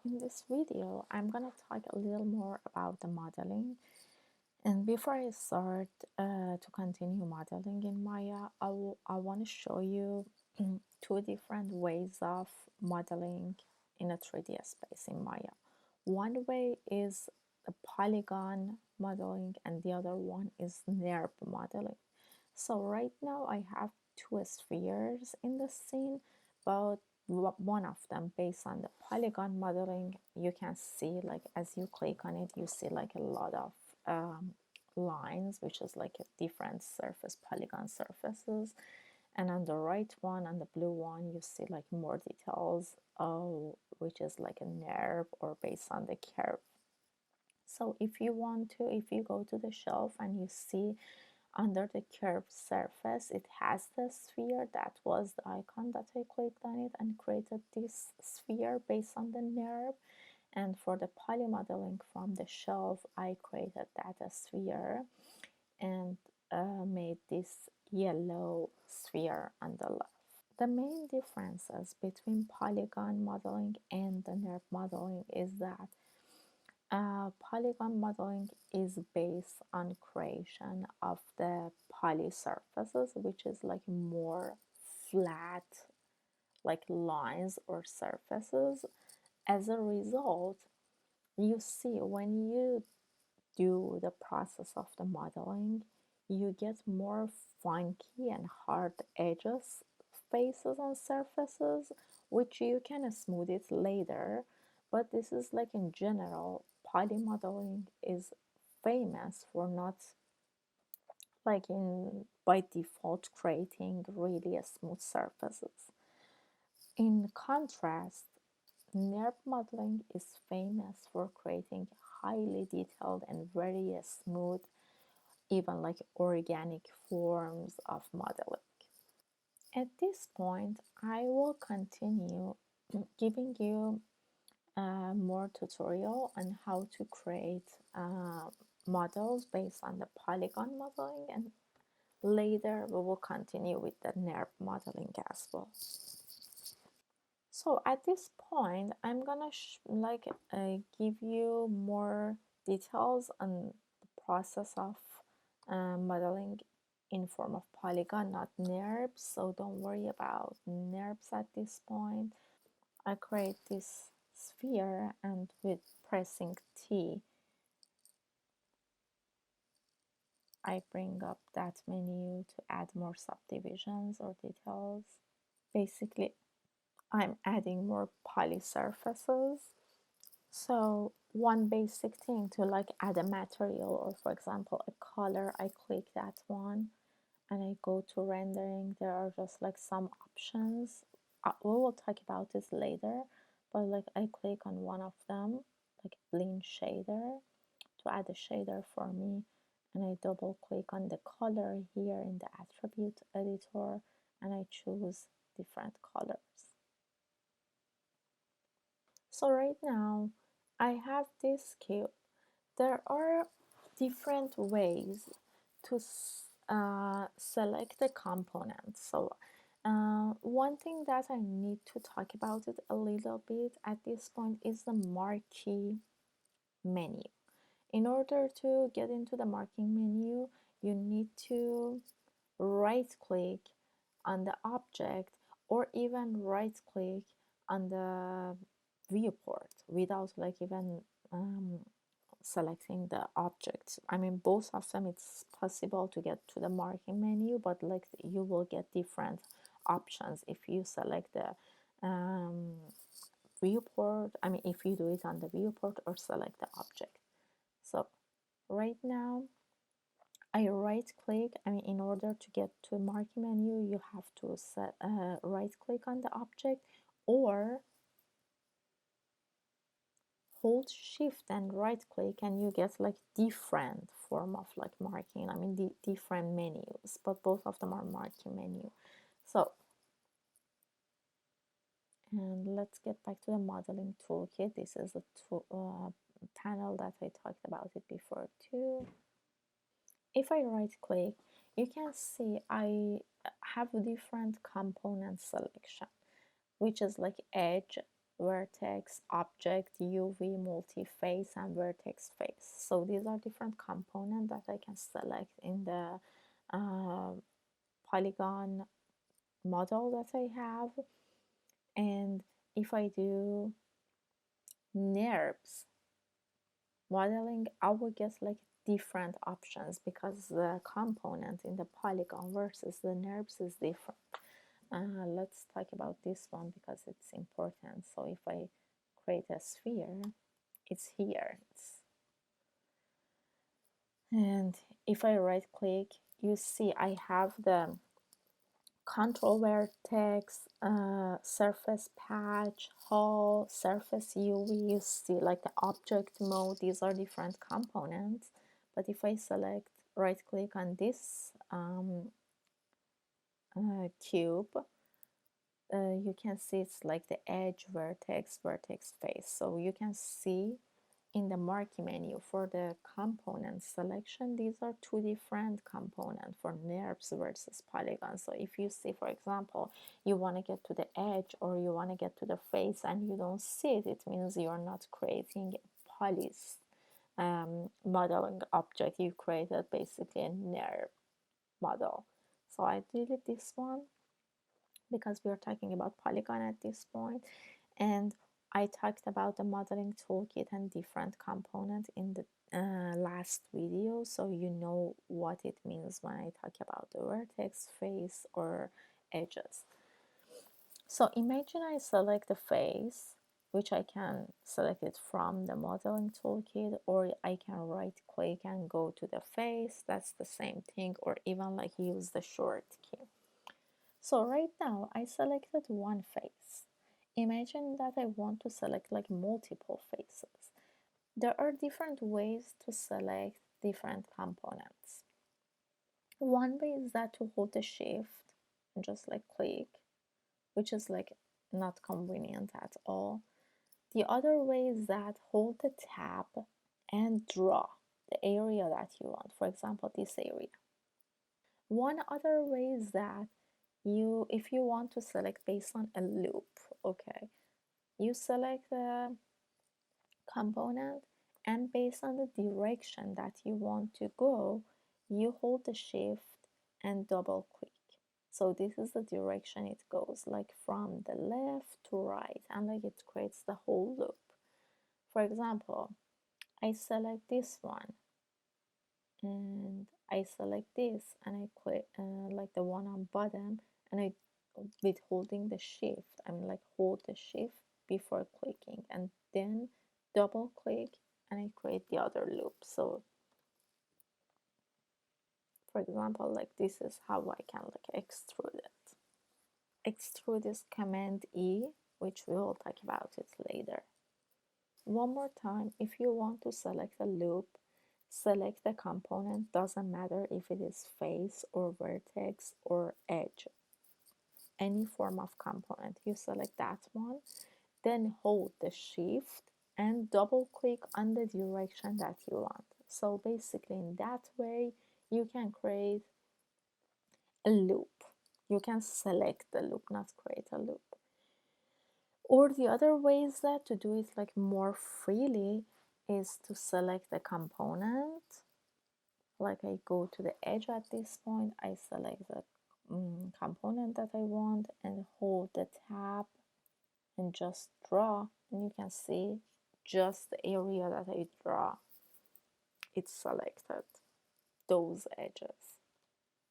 In this video, I'm gonna talk a little more about the modeling. And before I start to continue modeling in Maya, I want to show you two different ways of modeling in a 3D space in Maya. One way is the polygon modeling, and the other one is NURB modeling. So right now I have two spheres in the scene, but one of them based on the polygon modeling, you can see like as you click on it, you see like a lot of lines, which is like a different surface, polygon surfaces. And on the right one, on the blue one, you see like more details, which is like a NURB or based on the curve. So if you want to, if you go to the shelf and you see under the curved surface, it has the sphere. That was the icon that I clicked on it and created this sphere based on the NURB. And for the poly modeling from the shelf, I created that sphere and made this yellow sphere on the left. The main differences between polygon modeling and the NURB modeling is that polygon modeling is based on creation of the poly surfaces, which is like more flat, like lines or surfaces. As a result, you see when you do the process of the modeling, you get more funky and hard edges, faces, and surfaces, which you can smooth it later. But this is like in general, poly modeling is famous for not like in by default creating really smooth surfaces. In contrast, NURB modeling is famous for creating highly detailed and very smooth, even like organic forms of modeling. At this point, I will continue giving you more tutorial on how to create models based on the polygon modeling, and later we will continue with the NURB modeling as well. So at this point, I'm gonna give you more details on the process of modeling in form of polygon, not NURBS. So don't worry about NURBS at this point. I create this sphere, and with pressing T, I bring up that menu to add more subdivisions or details. Basically, I'm adding more poly surfaces. So one basic thing to like add a material, or for example a color, I click that one and I go to rendering. There are just like some options. We will talk about this later, but like I click on one of them, like blend shader, to add a shader for me, and I double click on the color here in the attribute editor and I choose different colors. So right now I have this cube. There are different ways to select the components. So one thing that I need to talk about it a little bit at this point is the marquee menu. In order to get into the marking menu, you need to right click on the object or even right click on the viewport without like even selecting the objects. I mean, both of them, it's possible to get to the marking menu, but like you will get different options if you select the viewport. I mean, if you do it on the viewport or select the object. So right now I right click. I mean, in order to get to marking menu, you have to right click on the object or hold shift and right click, and you get like different form of like marking. I mean, the different menus, but both of them are marking menu. So, and let's get back to the modeling toolkit. This is a panel that I talked about it before too. If I right click, you can see I have different component selection, which is like edge, vertex, object, UV, multi-face, and vertex face. So these are different components that I can select in the polygon model that I have. And if I do NURBS modeling, I will get like different options because the component in the polygon versus the NURBS is different. Let's talk about this one because it's important. So if I create a sphere, it's here. And if I right click, you see I have the control vertex, surface patch, hull, surface UV. You see like the object mode. These are different components. But if I select, right click on this cube, you can see it's like the edge, vertex, vertex face. So you can see in the marquee menu for the component selection, these are two different components for NURBS versus polygon. So if you see, for example, you want to get to the edge or you want to get to the face and you don't see it, it means you're not creating a polys modeling object. You created basically a NURB model. So I delete this one because we are talking about polygon at this point. And I talked about the modeling toolkit and different components in the last video, so you know what it means when I talk about the vertex, face, or edges. So imagine I select the face, which I can select it from the modeling toolkit, or I can right click and go to the face. That's the same thing, or even like use the short key. So right now I selected one face. Imagine that I want to select like multiple faces. There are different ways to select different components. One way is that to hold the shift and just like click, which is like not convenient at all. The other way is that hold the tab and draw the area that you want. For example, this area. One other way is that if you want to select based on a loop, okay, you select the component and based on the direction that you want to go, you hold the shift and double click. So this is the direction it goes, like from the left to right, and like it creates the whole loop. For example, I select this one and I select this and I click like the one on bottom, and I, with holding the shift, I'm like hold the shift before clicking and then double click and I create the other loop. So for example, like this is how I can like extrude it. Extrude is Command E, which we will talk about it later. One more time, if you want to select a loop, select the component, doesn't matter if it is face or vertex or edge, any form of component. You select that one, then hold the shift and double click on the direction that you want. So basically in that way, you can create a loop. You can select the loop, not create a loop. Or the other way is that to do it like more freely is to select the component. Like I go to the edge at this point, I select the component that I want and hold the tab and just draw, and you can see just the area that I draw, it's selected, those edges.